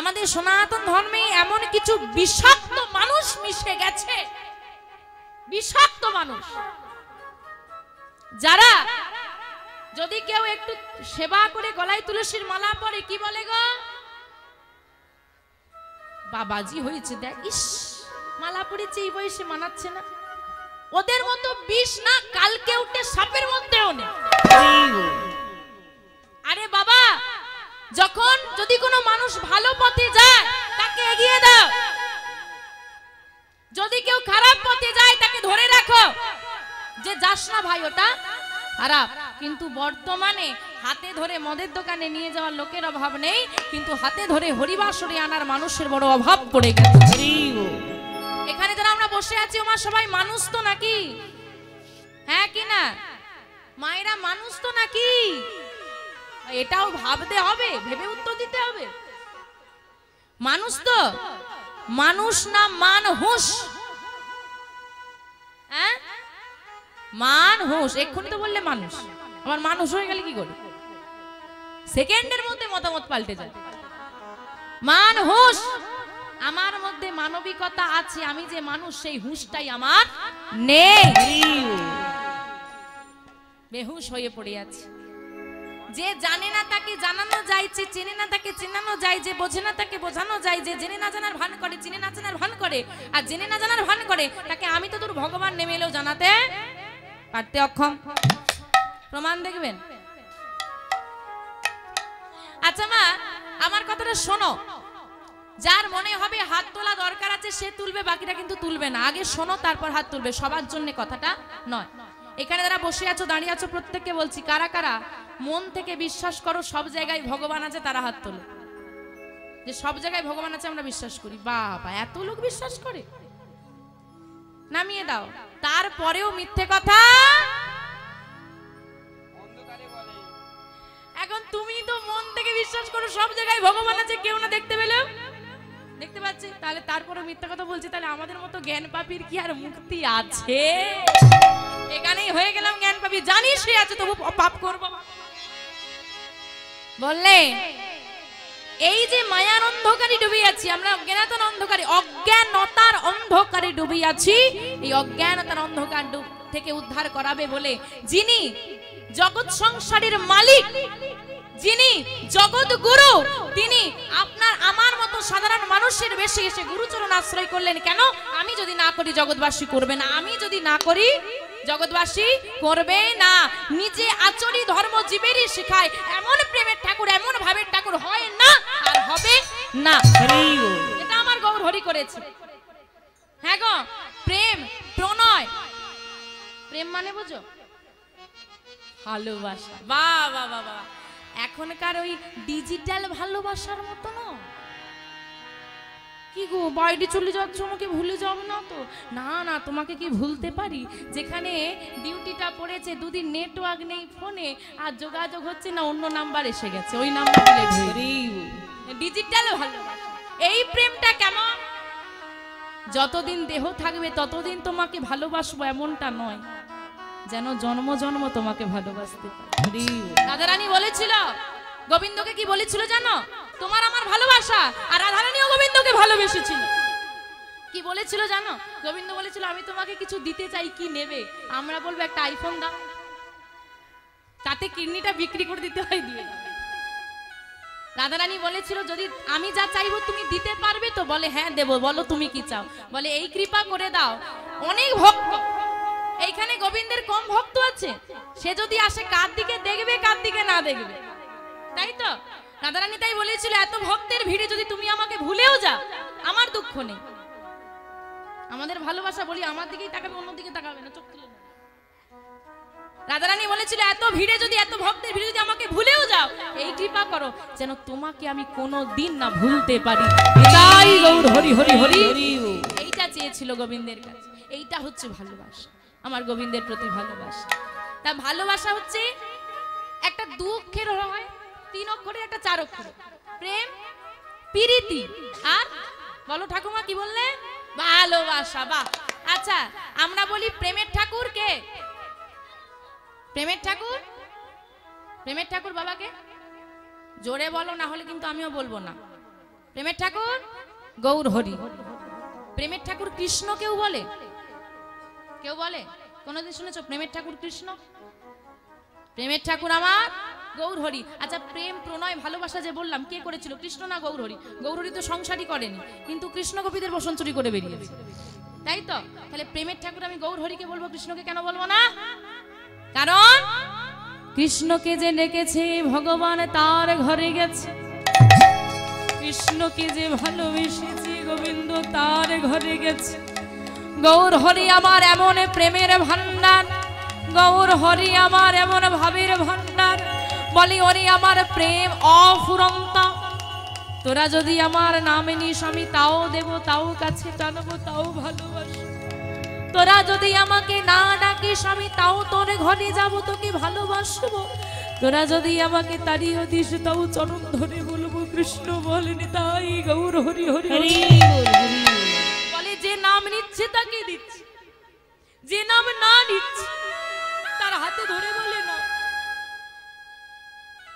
আমাদের সনাতন ধর্মে এমন কিছু বিষাক্ত মানুষ মিশে গেছে, বিষাক্ত মানুষ, যারা যদি কেউ একটু সেবা করে গলায় তুলসীর মালা পরে কি বলে গো, বাবাজি হয়েছে, দেখ ইস মালা পড়েছে এই বয়সে মানাচ্ছে না। ওদের মতো বিষ না কালকে উঠে সাপের মধ্যেও নেই। আরে বাবা, যখন যদি কোনো মানুষ ভালো পথে যায় তাকে এগিয়ে দাও, যদি কেউ খারাপ পথে যায় তাকে ধরে রাখো, যে যাস না ভাই ওটা খারাপ। কিন্তু বর্তমানে হাতে ধরে মদের দোকানে নিয়ে যাওয়ার লোকের অভাব নেই, কিন্তু হাতে ধরে হরিবাসরে আনার মানুষের বড় অভাব পড়ে গেছে। এখানে যারা আমরা বসে আছি ওমা সবাই মানুষ তো নাকি? হ্যাঁ কি না মায়েরা, মানুষ তো নাকি? এটাও ভাবতে হবে, ভেবে উত্তর দিতে হবে। মানুষ তো, মানুষ না মানহুস? হ্যাঁ মানহুস, এক্ষুনি তো বললে মানুষ, আমার মানুষ হয়ে গেলে কি করে? সেকেন্ডের মধ্যে মতামত পাল্টে যায়। মানহুস, আমার মধ্যে মানবিকতা আছে, আমি যে মানুষ সেই হুঁশটাই আমার নেই, বেহুশ হয়ে পড়ে আছে। যে জানে না তাকে জানানো যায়, যে চেনে না তাকে চেনানো যায়, যে বোঝে না তাকে বোঝানো যায়, যে জেনে না জানার ভান করে, চিনে না জানার ভান করে, আর জেনে না জানার ভান করে তাকে আমি তো তোর ভগবান নেমে এলেও জানাতে পারতে অক্ষম। প্রমাণ দেখবেন। আচ্ছা মা, আমার কথাটা শোনো, যার মনে হবে হাত তোলা দরকার আছে সে তুলবে, বাকিটা কিন্তু তুলবে না। আগে শোনো তারপর হাত তুলবে, সবার জন্য কথাটা নয়। এখানে যারা বসে আছো দাঁড়িয়ে আছো প্রত্যেককে বলছি, কারা কারা মন থেকে বিশ্বাস করো সব জায়গায় ভগবান আছে তারা হাত তোলো। যে সব জায়গায় ভগবান আছে আমরা বিশ্বাস করি। বাবা, এত লোক বিশ্বাস করে, নামিয়ে দাও। তারপরেও মিথ্যে কথা। এখন তুমি তো মন থেকে বিশ্বাস করো সব জায়গায় ভগবান আছে, কেউ না দেখতে পেলেও দেখতে পাচ্ছি, তাহলে তারপরে মিথ্যা কথা বলছি, তাহলে আমাদের মতো জ্ঞান পাপীর কি আর মুক্তি আছে? এখানেই হয়ে গেলাম জ্ঞান পাপী, জানি সে আছে তবু পাপ করব বললে। এই যে মায়ার অন্ধকারে ডুবে আছি আমরা, অজ্ঞানতার অন্ধকারে, অজ্ঞানতার অন্ধকারে ডুবে আছি, এই অজ্ঞানতার অন্ধকার থেকে উদ্ধার করাবে বলে যিনি জগৎ সংসারের মালিক, যিনি জগৎ গুরু, তিনি আপনার আমার মতো সাধারণ মানুষের বেশে এসে গুরুচরণ আশ্রয় করলেন। কেন? আমি যদি না করি জগৎবাসী করবে না, আমি যদি না করি জগৎবাসী করবে না। নিজে আচরি ধর্ম জীবেরই শেখায়, এমন প্রেমের ঠাকুর, এমন ভাবের ঠাকুর হয় না আর হবে না। এটা আমার গৌর হরি করেছে। হ্যাঁ গো, প্রেম প্রণয়, প্রেম মানে বুঝো ভালোবাসা। বাহ বাহ বাহ বাহ, এখনকার ওই ডিজিটাল ভালোবাসার মতো না। কি গো বাইরে চলে যাচ্ছ, আমাকে ভুলে যাও না তো? না না, তোমাকে কি ভুলতে পারি? যেখানে ডিউটিটা পড়েছে, দুদিন নেটওয়ার্ক নেই ফোনে, আর যোগাযোগ হচ্ছে না, অন্য নাম্বার এসে গেছে, ওই নাম্বার দিলে ডিজিটাল ভালোবাসা। এই প্রেমটা কেমন? যতদিন দেহ থাকবে ততদিন তোমাকে ভালোবাসবো এমনটা নয়, যেন জন্ম জন্ম তোমাকে ভালোবাসতে পারি। রাধারানী বলেছিল, গোবিন্দকে কি বলেছিল জানো? তোমার আমার ভালোবাসা। আর রাধারানীও গোবিন্দকে ভালোবেসেছিল। কি বলেছিল জানো? গোবিন্দ বলেছিল, আমি তোমাকে কিছু দিতে চাই, কি নেবে? আমরা বলবো একটা আইফোন দাও, তাতে কিডনিটা বিক্রি করে দিতে হয়, দিয়ে। রাধারানী বলেছিল, যদি আমি যা চাইবো তুমি দিতে পারবে তো? বলে হ্যাঁ দেবো। বলো তুমি কি চাও? বলে এই কৃপা করে দাও, অনেক ভক্ত এইখানে গোবিন্দের কম ভক্ত আছে, সে যদি আসে কার দিকে দেখবে কার দিকে না দেখবে, তাই তো? রাধারানী তাই বলেছিল, এত ভক্তের ভিড়ে যদি তুমি আমাকে ভুলেও যাও আমার দুঃখ নেই। আমাদের ভালোবাসা বলি আমার দিকেই তাকাবে, অন্যদিকে তাকাবে না, চোখ তুলে না। রাধারানী বলেছিল, এত ভিড়ে যদি, এত ভক্তের ভিড়ে যদি আমাকে ভুলেও যাও, এই কৃপা করো যেন তোমাকে আমি কোনো দিন না ভুলতে পারি। তাই গৌর হরি হরি হরি, এইটা চেয়েছিল গোবিন্দের কাছে। এইটা হচ্ছে ভালোবাসা, আমার গোবিন্দের প্রতি ভালোবাসা। তা ভালোবাসা হচ্ছে একটা দু অক্ষরের হয়, তিন অক্ষরের, একটা চার অক্ষরের। প্রেম, প্রীতি, আর বলো ঠাকুমা কি বললে? ভালোবাসা। বাহ। আচ্ছা, আমরা বলি প্রেমের ঠাকুর কে? প্রেমের ঠাকুর, প্রেমের ঠাকুর বাবাকে জোরে বলো, না হলে কিন্তু আমিও বলবো না। প্রেমের ঠাকুর গৌর হরি। প্রেমের ঠাকুর কৃষ্ণ কেউ বলে? কেউ বলে? কোনদিন শুনেছো প্রেমের ঠাকুর কৃষ্ণ? প্রেমের ঠাকুর আমার গৌর হরি। আচ্ছা, প্রেম প্রণয় ভালোবাসা যে বললাম, কে করেছিল? কৃষ্ণ না গৌর হরি? গৌর হরি তো সংসারই করেনি, কিন্তু কৃষ্ণ গোপীদের বসন চুরি করে বেরিয়েছে, তাই তো? তাহলে প্রেমের ঠাকুর আমি গৌর হরিকে বলবো, কৃষ্ণকে কেন বলবো না? কারণ কৃষ্ণকে যে ডেকেছে ভগবান তার ঘরে গেছে, কৃষ্ণকে যে ভালোবেসেছে গোবিন্দ তার ঘরে গেছে। গৌর হরি আমার এমন প্রেমের ভান্ডার, গৌর হরি আমার এমন ভাবের ভান্ডার, বলি হরি আমার প্রেম অফুরন্ত। তোরা যদি আমার নামে নিস আমি তাও দেব, তাও কাছে টানবো, তাও ভালোবাসবো। তোরা যদি আমাকে না ডাকিস আমি তাও তোর ঘরে যাব, তোকে ভালোবাসবো। তোরা যদি আমাকে তাড়িয়ে দিস তাও চরণ ধরে বলবো কৃষ্ণ বলেনি তাই গৌর হরি হরি হরি। বলে যে নাম নিচ্ছে তাকে দিচ্ছে, যে নাম না নিচ্ছে তার হাতে ধরে বলে না,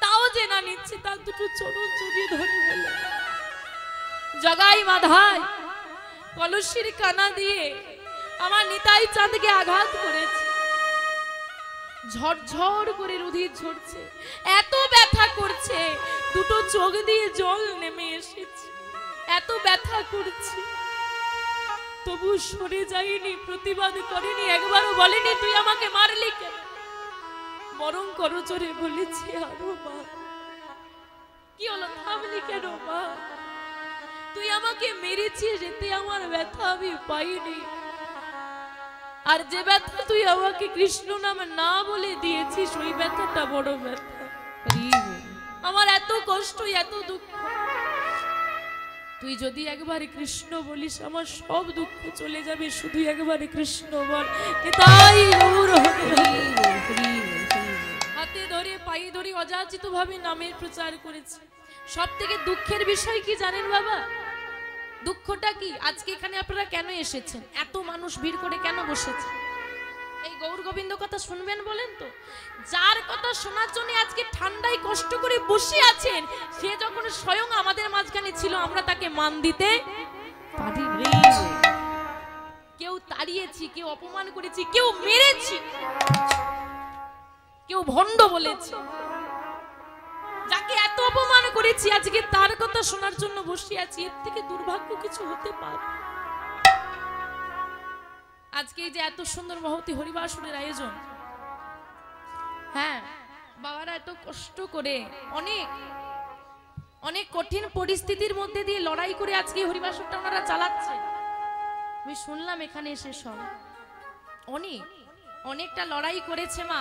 তাও যে না নিচ্ছে তার দুটো চরণ জড়িয়ে ধরে বলে জগাই মাধাই কলসির কানা দিয়ে আমার নিতাই চাঁদকে আঘাত করেছে, ঝরঝর করে রুধির ঝরছে, এত ব্যথা করছে, দুটো চোখ দিয়ে জল নেমে এসেছে, এত ব্যথা করছে, তবু সরে যায়নি, প্রতিবাদ করেনি, একবারও বলেনি তুই আমাকে মারলি কেন, বরং করজোরে বলেছে আরো মা কি হলো, থামলি কেন মা, তুই আমাকে মেরেছিস, এতে আমার ব্যথা আমি পাইনি, আর যে ব্যথা তুই আমাকে কৃষ্ণ নামে না বলে দিয়েছিস ওই ব্যথাটা বড় ব্যথা। আমার এত কষ্ট, এত দুঃখ, তুই যদি একবার কৃষ্ণ বলিস আমার সব দুঃখ চলে যাবে, শুধু একবার কৃষ্ণ বল। তাই হাতে ধরে পায়ে ধরে অযাচিত ভাবে নামের প্রচার করেছে। সব থেকে দুঃখের বিষয় কি জানেন বাবা? দুঃখটা কি? আজকে এখানে আপনারা কেন এসেছেন? এত মানুষ ভিড় করে কেন বসেছে? এই গৌর গোবিন্দ কথা শুনবেন বলেন তো? যার কথা শোনার জন্য আজকে ঠান্ডায় কষ্ট করে বসে আছেন, সে যখন স্বয়ং আমাদের মাঝখানে ছিল আমরা তাকে মান দিতে পারি। কেউ তাড়িয়েছি, কেউ অপমান করেছি, কেউ মেরেছি, কেউ ভণ্ড বলেছে, যাকে এত অপমান করেছি আজকে তার কথা শোনার জন্য বসে আছি, এর থেকে দুর্ভাগ্য কিছু হতে পারে? আজকে যে এত সুন্দর মহতি হরিবাসনের আয়োজন, হ্যাঁ বাবারা এত কষ্ট করে অনেক অনেক কঠিন পরিস্থিতির মধ্যে দিয়ে লড়াই করে আজকে হরিবাসনটা ওনারা চালাচ্ছে। আমি শুনলাম এখানে এসে সব অনেকটা লড়াই করেছে মা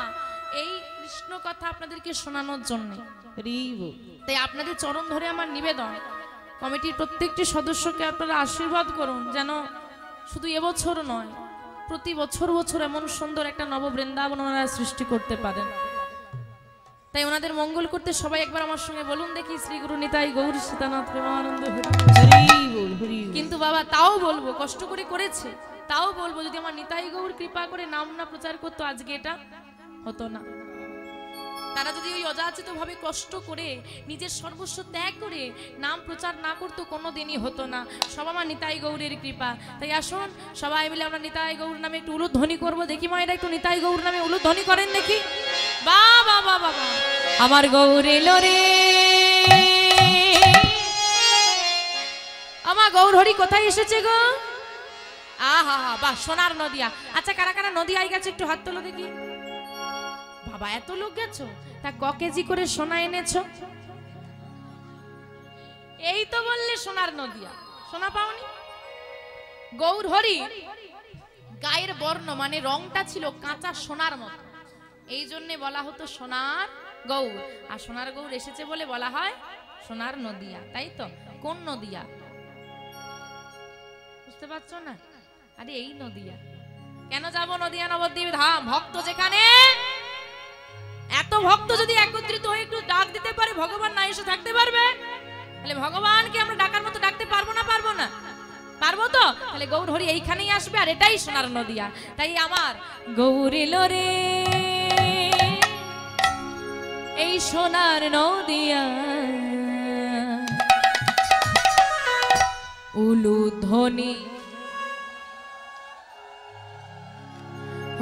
এই কৃষ্ণ কথা আপনাদেরকে শোনানোর জন্য। তাই আপনাদের চরণ ধরে আমার নিবেদন, কমিটির প্রত্যেকটি সদস্যকে আপনারা আশীর্বাদ করুন যেন শুধু এবছর নয়, প্রতি বছর বছর এমন সুন্দর একটা নব বৃন্দাবন ওনারা সৃষ্টি করতে পারেন। তাই ওনাদের মঙ্গল করতে সবাই একবার আমার সঙ্গে বলুন দেখি, শ্রী গুরু নিতাই গৌর সীতানাথ প্রেমানন্দ হরি। কিন্তু বাবা তাও বলবো, কষ্ট করে করেছে, তাও বলবো যদি আমার নিতাই গৌর কৃপা করে নাম না প্রচার করতো আজকে এটা হতো না। তারা যদি ওই অযাচিত ভাবে কষ্ট করে নিজের সর্বস্ব ত্যাগ করে নাম প্রচার না করতো কোনো দিনই হতো না। সব আমার নিতাই গৌরের কৃপা। তাই আসুন সবাই মিলে আমরা নিতাই গৌর নামে একটু উলুধ্বনি করবো। দেখি মায়েরা একটু নিতাই গৌর নামে উলুধ্বনি করেন দেখি। বাবা বাবা বাবা আমার গৌর এলো রে, আমার গৌর হরি কোথায় এসেছে গো? আহা হা বাহ, সোনার নদিয়া। আচ্ছা কারা কারা নদিয়ায় গেছে একটু হাত তোলো দেখি। বাবা এত লোক গেছো, তা ক কেজি করে সোনা এনেছো? এই তো বললে সোনার নদিয়া, সোনা পাওনি? গৌর হরি গায়ের বর্ণ মানে রংটা ছিল কাঁচা সোনার মতো, এই জন্যে বলা হতো সোনার গৌর। আর সোনার গৌর এসেছে বলে বলা হয় সোনার নদিয়া, তাই তো? কোন নদিয়া বুঝতে পারছো না? আরে এই নদিয়া। কেন যাবো নদিয়া নবদ্বীপ ধাম? ভক্ত যেখানে, এত ভক্ত যদি একত্রিত হয়ে একটু ডাক দিতে পারে, ভগবান না এসে থাকতে পারবে? তাহলে ভগবানকে আমরা ডাকার মতো ডাকতে পারবো না? পারবো না? পারবো তো? তাহলে গৌর হরি এইখানেই আসবে, আর এটাই সোনার নদিয়া। তাই আমার গৌর এলো রে এই সোনার নদিয়া, উলুধ্বনি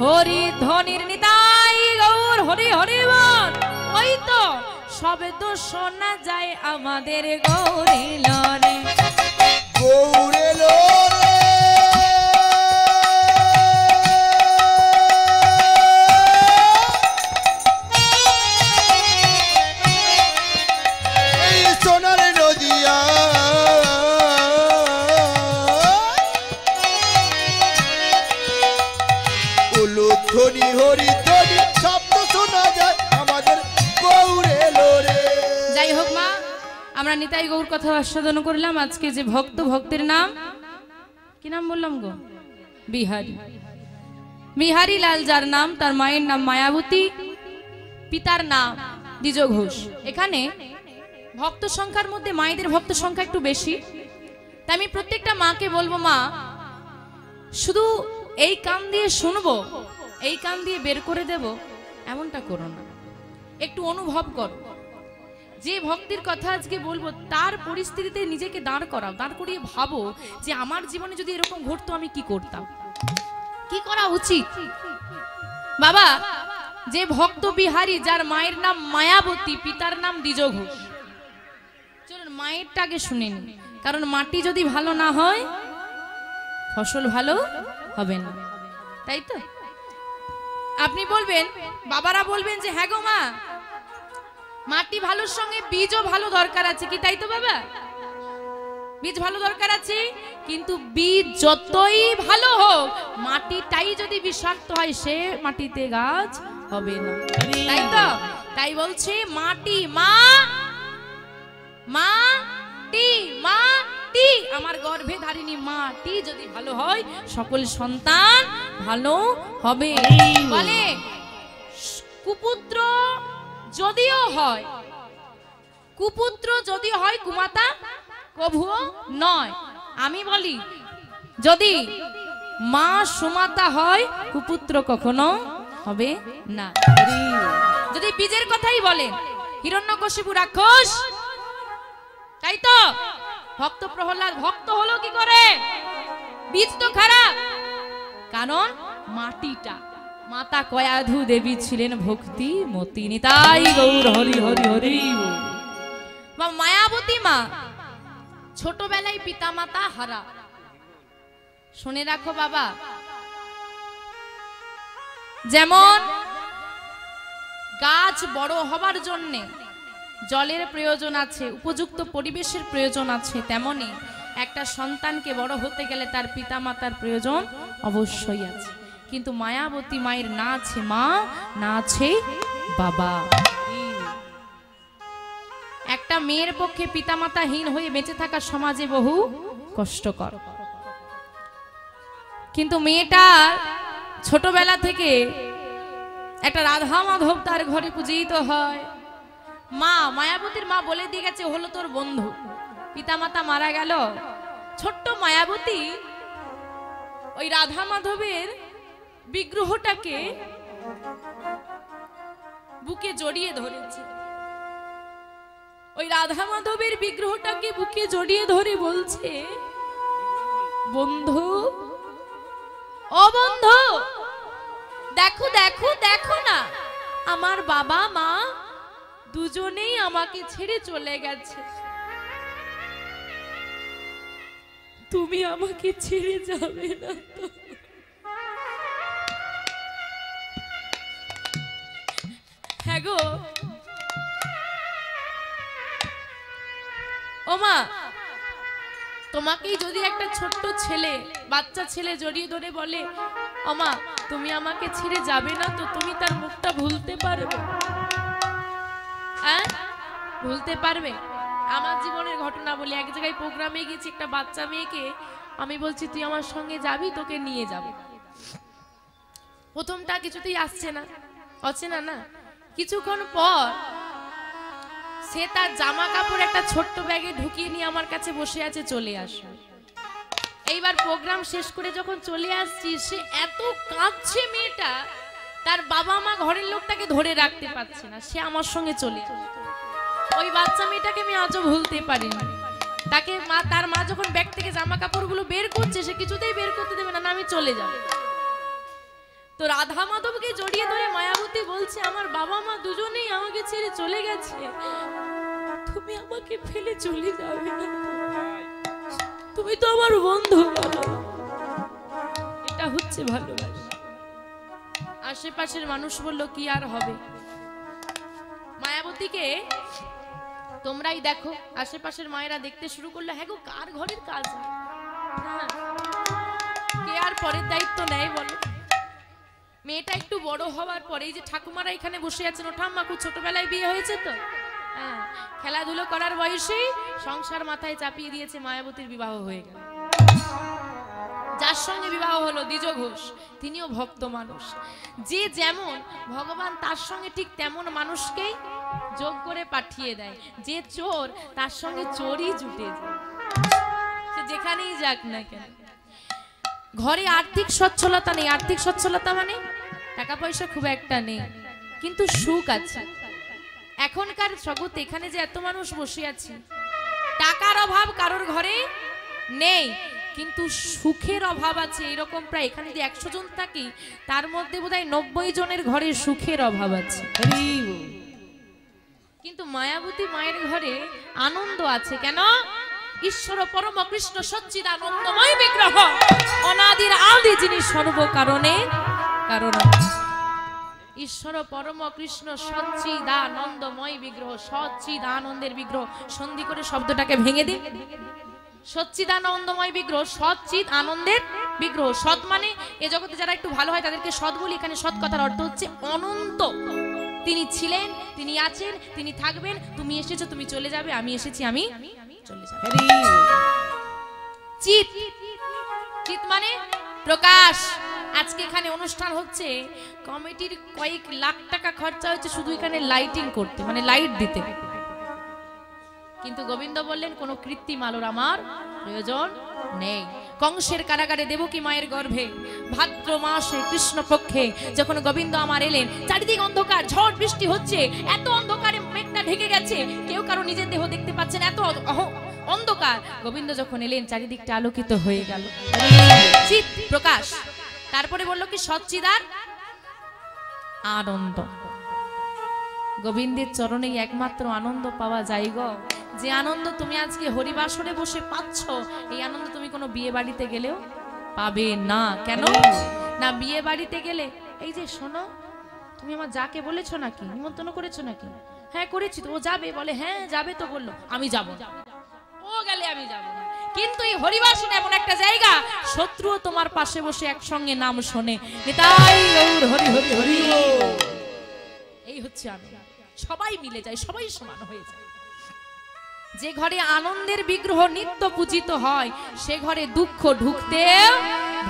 হরি ধ্বনির নিতাই গৌর হরি হরি বল। ওই তো সবে তো শোনা যায় আমাদের গৌরী লরে গৌরে লরে এই সোনার নদিয়া উলুধ্বনি হরিধ্বনি শব্দ শোনা যায় আমাদের গৌরে লরে। যাই হোক মা, আমরা নিতাই গৌর কথা আস্বাদন করলাম। আজকে যে ভক্ত, ভক্তের নাম কি নাম বললাম গো? বিহারী। বিহারী লাল যার নাম, তার মায়ের নাম মায়াবতী, পিতার নাম দ্বিজ ঘোষ। এখানে ভক্ত সংখ্যার মধ্যে মায়েদের ভক্ত সংখ্যা একটু বেশি, তাই আমি প্রত্যেকটা মাকে বলবো, মা শুধু এই কান দিয়ে শুনবো, এই কান দিয়ে বের করে দেব, এমনটা করো না। একটু অনুভব করো। যে ভক্তির কথা আজকে বলবো তার পরিস্থিতিতে নিজেকে দাঁড় করাও, দাঁড় করিয়ে ভাবো যে আমার জীবনে যদি এরকম ঘটতো আমি কি করতাম, কি করা উচিত। বাবা, যে ভক্ত বিহারী, যার মায়ের নাম মায়াবতী, পিতার নাম দ্বিজ ঘোষ। চলুন মায়েরটা আগে শুনে নি, কারণ মাটি যদি ভালো না হয় ফসল ভালো হবে না, তাই তো? আপনি বলবেন, বাবারা বলবেন যে হ্যাঁ গো মা, মাটি ভালোর সঙ্গে বীজও ভালো দরকার আছে, কি তাই তো বাবা? বীজ ভালো দরকার আছে, কিন্তু বীজ যতই ভালো হোক মাটিটাই যদি বিষাক্ত হয় সে মাটিতে গাছ হবে না, তাই তো? তাই বলছে মাটি, মা মাটি, মাটি আমার গর্ভে ধারিণী মাটি যদি ভালো হয় সকল সন্তান ভালো হবে। বলে কুপুত্র যদিও হয়, কুপুত্র যদি হয় কুমাতা কভুও নয়। আমি বলি যদি মা সুমাতা হয় কুপুত্র কখনো হবে না। যদি বীজের কথাই বলেন, হিরণ্যকশিপু রাক্ষস, তাই তো? ভক্ত প্রহ্লাদ ভক্ত হলো কি করে? বীজ তো খারাপ, কারণ মাটিটা। মাতা কয়াধু দেবী ছিলেন ভক্তি মতি, নিতাই গৌর হরি হরি হরি। মায়াবতী মা ছোটবেলায় পিতা মাতা হারা। শুনে রাখো বাবা, যেমন গাছ বড় হবার জন্য জলের প্রয়োজন আছে, উপযুক্ত পরিবেশের প্রয়োজন আছে, তেমনি একটা সন্তানকে বড় হতে গেলে তার পিতা মাতার প্রয়োজন অবশ্যই আছে। কিন্তু মায়াবতী মায়ের না আছে মা, না আছে বাবা। একটা মেয়ের পক্ষে পিতামাতাহীন হয়ে বেঁচে থাকা সমাজে বহু কষ্টকর। কিন্তু মেয়েটার ছোটবেলা থেকে একটা রাধা মাধব তার ঘরে পূজিত হয়। মা, মায়াবতীর মা বলে দিয়ে গেছে হলো তোর বন্ধু। পিতামাতা মারা গেল, ছোট্ট মায়াবতী ওই রাধা মাধবের বিগ্রহটাকে বুকে জড়িয়ে ধরেছে। ওই রাধা মাধবের বিগ্রহটাকে বুকে জড়িয়ে ধরে বলছে, বন্ধু, ও বন্ধু, দেখো দেখো দেখো না, আমার বাবা মা দুজনেই আমাকে ছেড়ে চলে গেছে, তুমি আমাকে ছেড়ে যাবে না তো? হ্যাঁ গো ও মা, তোমাকেই যদি একটা ছোট্ট ছেলে, বাচ্চা ছেলে জড়িয়ে ধরে বলে, ও মা তুমি আমাকে ছেড়ে যাবে না তো, তুমি তার মুখটা ভুলতে পারবে? হ্যাঁ, ভুলতে পারবে? আমার জীবনের ঘটনা বলি, এক জায়গায় প্রোগ্রামে গেছি, একটা বাচ্চা মেয়েকে আমি বলছি তুই আমার সঙ্গে যাবি, তোকে নিয়ে যাব। প্রথমটা কিছুতেই আসছে না, অচেনা না। কিছুক্ষণ পর সে তার জামা কাপড় একটা ছোট্ট ব্যাগে ঢুকিয়ে নিয়ে আমার কাছে বসে আছে, চলে আসবে। এইবার প্রোগ্রাম শেষ করে যখন চলে আসছি, সে এত কাঁদছে মেয়েটা, তার বাবা মা ঘরের লোক তাকে ধরে রাখতে পারছে না, সে আমার সঙ্গে চলে আসে। ওই বাচ্চা মেয়েটাকে আমি আজও ভুলতে পারিনি। তাকে মা, তার মা যখন ব্যাগ থেকে জামা কাপড়গুলো বের করছে, সে কিছুতেই বের করতে দেবে না, আমি চলে যাব। তো রাধা মাধবকে জড়িয়ে ধরে মায়াবতী বলছে, আমার বাবা মা দুজনেই আমাকে ছেড়ে চলে গেছে, তুমি আমাকে ফেলে চলে যাবে না, তুমি তো আমার বন্ধু। এটা হচ্ছে ভালোবাসা। আশেপাশের মানুষ বলল কি আর হবে, মায়াবতীকে তোমরাই দেখো। আশেপাশের মায়েরা দেখতে শুরু করলো, হ্যাঁ গো কার ঘরের কাজ, কে আর পরের দায়িত্ব নেয় বলো। মেয়েটা একটু বড় হওয়ার পরে, এই যে ঠাকুমারা এখানে বসে আছেন, ও ঠাম্মা খুব ছোটবেলায় বিয়ে হয়েছে তো, হ্যাঁ, খেলাধুলো করার বয়সেই সংসার মাথায় চাপিয়ে দিয়েছে, মায়াবতীর বিবাহ হয়ে গেল। যার সঙ্গে বিবাহ হলো দ্বিজ ঘোষ, তিনিও ভক্ত মানুষ। যে যেমন ভগবান তার সঙ্গে ঠিক তেমন মানুষকেই যোগ করে পাঠিয়ে দেয়। যে চোর, তার সঙ্গে চোরই জুটে যায়, সে যেখানেই যাক না কেন। ঘরে আর্থিক সচ্ছলতা নেই, আর্থিক সচ্ছলতা মানে টাকা পয়সা খুব একটা নেই, কিন্তু সুখ আছে। এখনকার জগতে এখানে যে এত মানুষ বসে আছে, টাকার অভাব কারোর ঘরে নেই, কিন্তু সুখের অভাব আছে। এরকম প্রায় এখানে যে 100 জন থাকি, তার মধ্যে বোধহয় 90 জনের ঘরে সুখের অভাব আছে। কিন্তু মায়াবতী মায়ের ঘরে আনন্দ আছে। কেন? ঈশ্বর পরম কৃষ্ণ সচ্চিদানন্দময় বিগ্রহ, অনাদির আদি যিনি সর্ব কারণে কারণ। ঈশ্বর পরম কৃষ্ণ সচ্চিদানন্দময় বিগ্রহ, সচ্চিদানন্দের বিগ্রহ, সন্ধি করে শব্দটাকে ভেঙে দিন। সচ্চিদানন্দময় বিগ্রহ, সচ্চিদ আনন্দের বিগ্রহ। সৎ মানে এ জগতে যারা একটু ভালো হয় তাদেরকে সৎ বলি। এখানে সৎ কথার অর্থ হচ্ছে অনন্ত। তিনি ছিলেন, তিনি আছেন, তিনি থাকবেন। তুমি এসেছো, তুমি চলে যাবে, আমি এসেছি, আমি চলে যাব। চিত, চিত মানে প্রকাশ। আজকে এখানে অনুষ্ঠান হচ্ছে, কমিটির কয়েক লাখ টাকা খরচা হচ্ছে শুধু এখানে লাইটিং করতে, মানে লাইট দিতে। কিন্তু গোবিন্দ বললেন কোনো কৃত্রিম আলোর আমার প্রয়োজন নেই। কংসের কারাগারে দেবকী মায়ের গর্ভে ভাদ্র মাসে কৃষ্ণ পক্ষে যখন গোবিন্দ আমার এলেন, চারিদিক অন্ধকার, ঝড় বৃষ্টি হচ্ছে, এত অন্ধকারে মেঘটা ঢেকে গেছে, কেউ কারো নিজের দেহ দেখতে পাচ্ছেন, এত অন্ধকার। গোবিন্দ যখন এলেন, চারিদিকটা আলোকিত হয়ে গেল, চিৎ প্রকাশ। তারপরে বলল কি সচ্চিদার আনন্দ। গোবিন্দের চরণেই একমাত্র আনন্দ পাওয়া যায় গো। যে আনন্দ তুমি আজকে হরিবাসরে বসে পাচ্ছ, এই আনন্দ তুমি কোনো বিয়ে বাড়িতে গেলেও পাবে না। কেন না? বিয়ে বাড়িতে গেলে এই যে শোনো, তুমি আমার যাকে বলেছো নাকি, নিমন্ত্রণ করেছো নাকি? হ্যাঁ করেছি তো। ও যাবে? বলে হ্যাঁ যাবে তো, বললো আমি যাব না। ও গেলে আমি যাব না। কিন্তু এই হরিবাসন এমন একটা জায়গা, শত্রুও তোমার পাশে বসে একসঙ্গে নাম শোনে, নিতাই গৌর হরি হরি হরি। এই হচ্ছে আনন্দ, সবাই মিলে যায়, সবাই সমান হয়ে যায়। যে ঘরে আনন্দের বিগ্রহ নিত্য পূজিত হয়, সে ঘরে দুঃখ ঢুকতে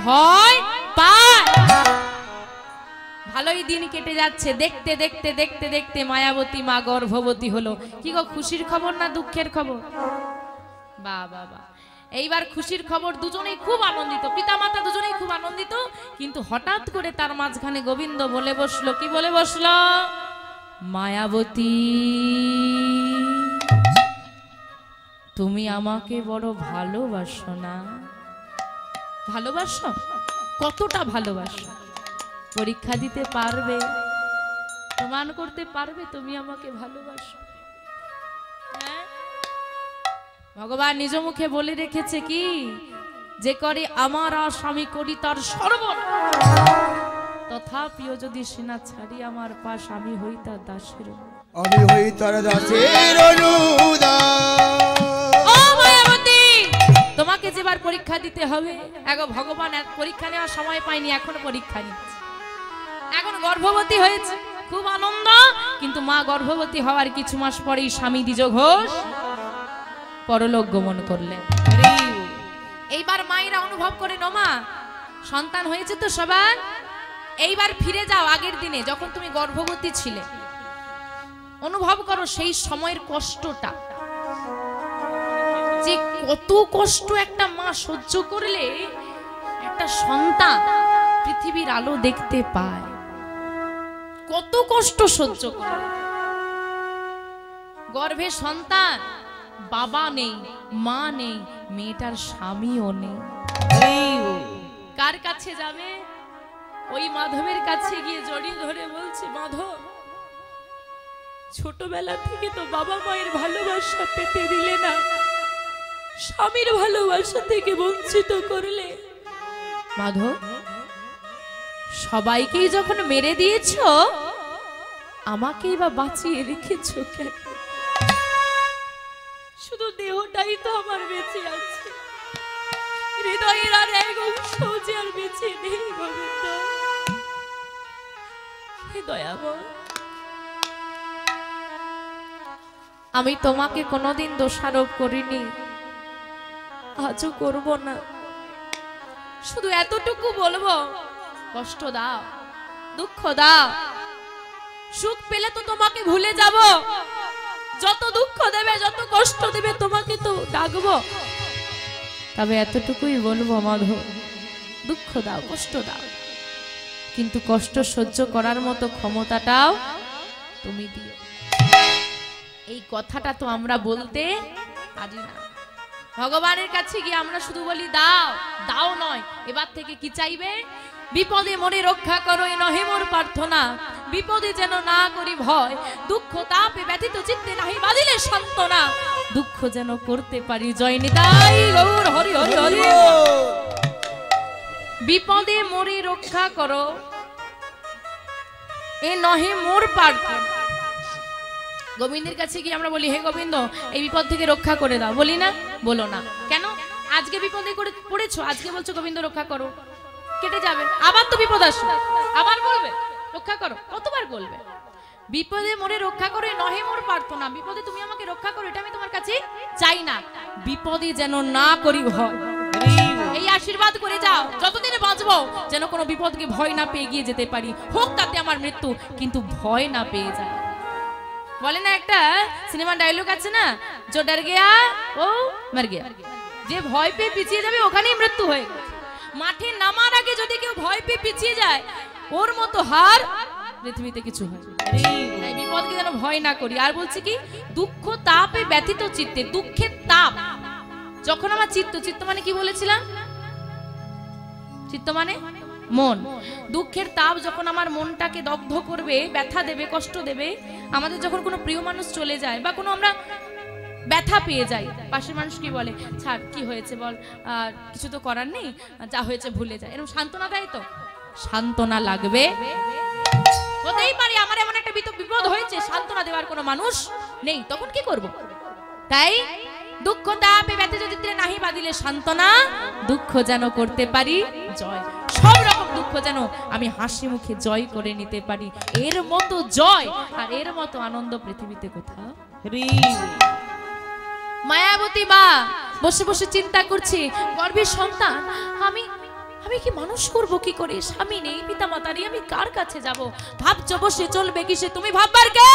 ভয় পায়। ভালোই দিন কেটে যাচ্ছে, দেখতে দেখতে দেখতে দেখতে মায়াবতী মা গর্ভবতী হলো। কি গো, খুশির খবর না দুঃখের খবর? বাহ বাহ বাহ। এইবার খুশির খবর, দুজনেই খুব আনন্দিত, পিতামাতা দুজনেই খুব আনন্দিত। কিন্তু হঠাৎ করে তার মাঝখানে গোবিন্দ বলে বসলো, কি বলে বসলো? মায়াবতী, তুমি আমাকে বড় ভালোবাসো না? ভালোবাসো? কতটা ভালোবাসো? পরীক্ষা দিতে পারবে? প্রমাণ করতে পারবে তুমি আমাকে ভালোবাসো? হ্যাঁ, ভগবান নিজ মুখে বলে রেখেছে কি, যে করে আমার আসামি করি তার সর্বনাশ, তথাপিও যদি সেনা ছাড়ি আমার পাশ, আমি হই তার দাসের, আমি হই তার দাসের অনুদাস। ও মায়াবতী, তোমাকে যেবার পরীক্ষা দিতে হবে। এখন ভগবান পরীক্ষা নেওয়ার সময় পায়নি, এখন পরীক্ষা নিচ্ছে। এখন গর্ভবতী হয়েছে, খুব আনন্দ। কিন্তু মা গর্ভবতী হওয়ার কিছু মাস পরেই স্বামী দ্বিজ ঘোষ পরলোক গমন করলেন। এইবার মায়েরা অনুভব করে, নোমা সন্তান হয়েছে তো সবার, এইবার ফিরে যাও আগের দিনে যখন তুমি গর্ভবতী ছিলে, অনুভব করো সেই সময়ের কষ্টটা, যে কত কষ্ট একটা মা সহ্য করলে একটা সন্তান পৃথিবীর আলো দেখতে পায়। কত কষ্ট সহ্য করে গর্ভে সন্তান বাবা নেই, মা নেই, মেয়েটার স্বামীও নেই। কার কাছে যাবে? ওই মাধবের কাছে গিয়ে জড়িয়ে ধরে বলছে, মাধব, ছোটবেলা থেকে তো বাবা মায়ের ভালোবাসা পেতে দিলে না, স্বামীর ভালোবাসা থেকে বঞ্চিত করলে। মাধব, সবাইকেই যখন মেরে দিয়েছ, আমাকেই বা বাঁচিয়ে রেখেছ কেন? শুধু দেহটাই তো আমার বেঁচে আছে, হৃদয়ের আর এক অংশ যে আর বেঁচে নেই। গোবিন্দ, হে দয়াময়, আমি তোমাকে কোনোদিন দোষারোপ করিনি, আজও করব না। শুধু এতটুকু বলবো, কষ্ট দাও, দুঃখ দাও, সুখ পেলে তো তোমাকে ভুলে যাব। যত দুঃখ দেবে, যত কষ্ট দেবে, তোমাকে তো ডাকবো। তবে এতটুকুই বলবো, মাধব, দুঃখ দাও, কষ্ট দাও, কিন্তু কষ্ট সহ্য করার মতো ক্ষমতাটাও তুমি দিও। এই কথাটা তো আমরা বলতে পারি না। ভগবানের কাছে গিয়ে আমরা শুধু বলি দাও, দাও নয়, এবার থেকে কি চাইবে? বিপদে মনে রক্ষা করো, এ নহে মোর প্রার্থনা, বিপদে যেন না করি ভয়, দুঃখ তাপে ব্যথিত চিত্তে নাহি বাঁধিলে সান্ত্বনা, দুঃখ যেন করতে পারি জয়। নিতাই গৌর হরি হরি হরি। বিপদে মরে রক্ষা করো, এ নহে মোর প্রার্থনা। গোবিন্দের কাছে গিয়ে আমরা বলি, হে গোবিন্দ, এই বিপদ থেকে রক্ষা করে দাও, বলি না? বলো না কেন? আজকে বিপদে পড়েছো, আজকে বলছো গোবিন্দ রক্ষা করো, কেটে যাবে, আবার তো বিপদ আসবে, আবার বলবে রক্ষা করো, কতবার বলবে? বিপদে মরে রক্ষা করো, নহে মোর প্রার্থনা, বিপদে তুমি আমাকে রক্ষা করো, এটা আমি তোমার কাছে চাই না, বিপদে যেন না করি ভয়, এই আশীর্বাদ করে যাও। যতদিনে বাঁচবো যেন কোনো বিপদকে ভয় না পেয়ে গিয়ে যেতে পারি, হোক তাতে আমার মৃত্যু, কিন্তু ভয় না পেয়ে যায়। বলে না একটা সিনেমা ডায়লগ আছে না, जो डर गया ও মর গিয়া, যে ভয় পেয়ে পিছিয়ে যাবে ওখানেই মৃত্যু হয়ে গেছে। মাঠে নামার আগে যদি কেউ ভয় পেয়ে পিছিয়ে যায়, ওর মতো হার পৃথিবীতে কিছু হয় না। বিপদকে যেন ভয় না করি। আর বলছে কি, দুঃখ তাপে ব্যথিত চিত্তে, দুঃখের তাপ যখন আমার চিত্ত মানে কি বলেছিলাম? চিত্ত মানে মন। দুঃখের তাপ যখন আমার মনটাকে দগ্ধ করবে, ব্যথা দেবে, কষ্ট দেবে, আমাদের যখন কোনো প্রিয় মানুষ চলে যায় বা কোনো আমরা ব্যথা পেয়ে যাই, পাশের মানুষ কি বলে, ছাড়, কি হয়েছে বল, কিছু তো করার নেই, যা হয়েছে ভুলে যায়, এরকম সান্ত্বনা দেয় তো? সান্ত্বনা লাগবে। হতেই পারে আমার এমন একটা বিপদ হয়েছে, সান্ত্বনা দেওয়ার কোনো মানুষ নেই, তখন কি করব? তাই দুঃখ তাপে ব্যথিত চিত্তে নাহি বাঁধিলে সান্ত্বনা, দুঃখ যেন করতে পারি জয়, সব রকম দুঃখ যেন আমি হাসি মুখে জয় করে নিতে পারি। এর মতো জয় আর এর মতো আনন্দ পৃথিবীতে কোথাও। মায়াবতী মা বসে বসে চিন্তা করছে, গর্ভের সন্তান আমি কি মানুষ করব কি করে? স্বামী নেই, পিতা মাতা নেই, আমি কার কাছে যাব? ভাবছো বসে চলবে কিসে? তুমি ভাববার কে?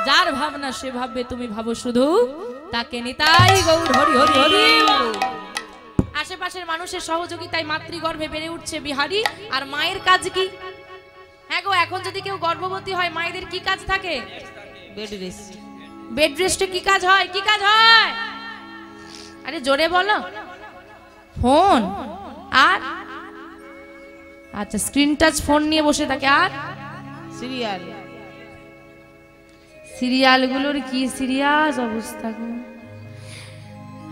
যার ভাবনা সে ভাববে, তুমি ভাবো শুধু তাকে। নিতাই গৌর হরি হরি হরি। আশেপাশের মানুষের সহযোগিতায় মাতৃগর্ভে বেড়ে উঠছে বিহারী। আর মায়ের কাজ কি? হ্যাঁ গো, এখন যদি কেউ গর্ভবতী হয়, মায়েদের কি কাজ থাকে? Bed rest. বেড রেস্টে কি কাজ হয়? কি কাজ হয়? আরে জোরে বলো। ফোন। আর আচ্ছা, স্ক্রিন টাচ ফোন নিয়ে বসে থাকে। আর সিরিয়াল। সিরিয়ালগুলোর কি সিরিয়াস অবস্থা গো।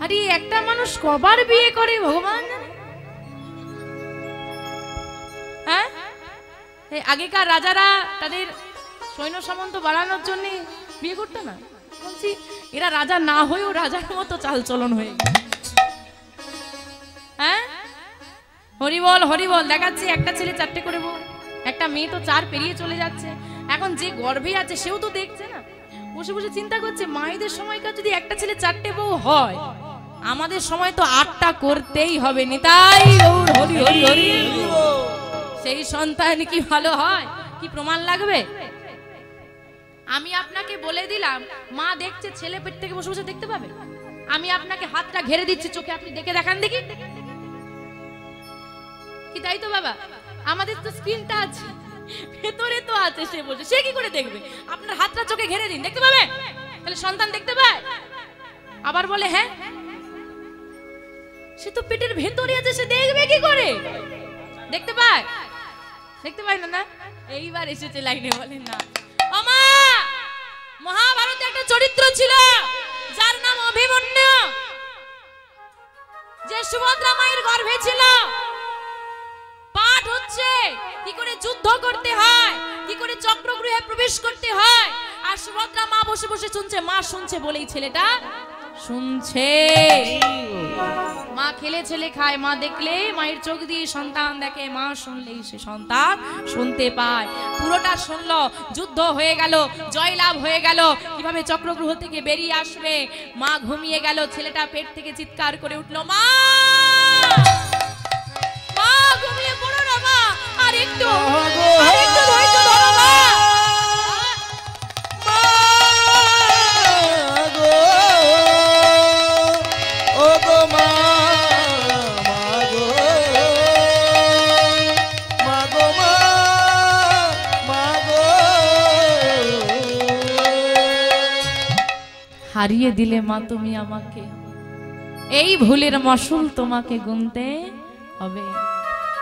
আরে একটা মানুষ কবার বিয়ে করে ভগবান জানে। হ্যাঁ, আগেকার রাজারা তাদের সৈন্য সামন্ত বাড়ানোর জন্য বিয়ে করতো না? বলছি এরা রাজা না হয়েও রাজার মতো চাল চলন হয়ে গেছে। হ্যাঁ, হরিবল হরিবল দেখাচ্ছে, একটা ছেলে 4টে করে বউ, একটা মেয়ে তো 4 পেরিয়ে চলে যাচ্ছে। এখন যে গর্ভে আছে সেও তো দেখছে না, বসে বসে চিন্তা করছে, মায়েদের সময়কার যদি একটা ছেলে 4টে বউ হয়, আমাদের সময় তো 8টা করতেই হবে। নিতাই গৌর হরি হরি হরি। সেই সন্তান কি ভালো হয়? কি প্রমাণ লাগবে? আমি আপনাকে বলে দিলাম, মা দেখছে, ছেলে পেট থেকে বসে বসে দেখতে পাবে। আমি আপনাকে হাতটা ঘেরে দিচ্ছি চোখে, আপনি দেখে দেখান দেখি কি। তাই তো বাবা, আমাদের তো স্ক্রিনটা আছে, ভেতরে তো আছে, সে বসে, সে কি করে দেখবে? আপনার হাতটা চোখে ঘেরে দিন, দেখতে পাবে? তাহলে সন্তান দেখতে পায়? আবার বলে হ্যাঁ, সে তো পেটের ভেতরে আছে, সে দেখবে কি করে? দেখতে পায়? দেখতে পায় না? না, এইবার এসেছে লাইনে, বলে না আমা, মহাভারতে একটা চরিত্র ছিল যার নাম অভিমন্যু, যে সুভদ্রা মায়ের গর্ভে ছিল। পাঠ হচ্ছে কি করে যুদ্ধ করতে হয়, কি করে চক্রগৃহে প্রবেশ করতে হয়, আর সুভদ্রা মা বসে বসে শুনছে। মা শুনছে বলেই ছেলেটা শুনছে। মা খেলে ছেলে খায়, মা দেখলে মায়ের চোখ দিয়ে সন্তান দেখে, মা শুনলেই সে সন্তান শুনতে পায়। পুরোটা শুনলো, যুদ্ধ হয়ে গেল, জয়লাভ হয়ে গেল, কিভাবে চক্রগৃহ থেকে বেরিয়ে আসবে। মা ঘুমিয়ে গেল, ছেলেটা পেট থেকে চিৎকার করে উঠলো, মা মা ঘুমিয়ে পড়ো না মা, আর একটু ধৈর্য ধরো মা। হারিয়ে দিলে মা তুমি আমাকে, এই ভুলের মাসুল তোমাকে গুনতে হবে।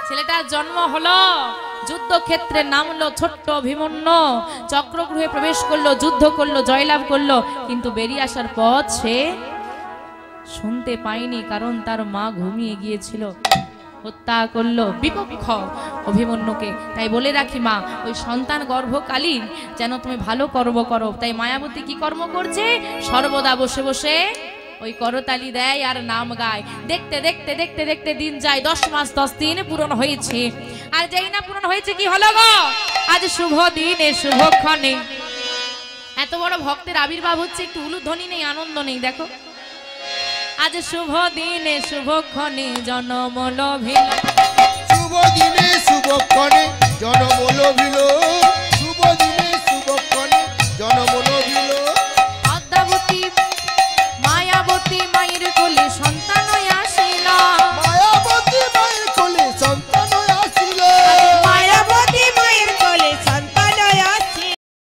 ছেলেটার জন্ম হলো, যুদ্ধক্ষেত্রে নামলো ছোট্ট অভিমন্যু, চক্রগৃহে প্রবেশ করলো, যুদ্ধ করলো, জয়লাভ করলো, কিন্তু বেরিয়ে আসার পথ সে শুনতে পায়নি, কারণ তার মা ঘুমিয়ে গিয়েছিল। হত্যা করলো বিপক্ষ অভিমন্যুকে। তাই বলে রাখি মা, ওই সন্তান গর্ভকালীন যেন তুমি ভালো কর্ম করো। তাই মায়াবতী কি কর্ম করছে? সর্বদা বসে বসে ওই করতালি দেয় আর নাম গায়। দেখতে দেখতে দেখতে দেখতে দিন যায়, 10 মাস 10 দিন পূরণ হয়েছে। আর যেই না পূরণ হয়েছে, কি হলো গো? আজ শুভ দিনে শুভক্ষণে এত বড় ভক্তের আবির্ভাব হচ্ছে, একটু উলুধ্বনি নেই, আনন্দ নেই। দেখো, আজ শুভ দিনে শুভক্ষণে জনম লভিল, শুভ দিনে শুভক্ষণে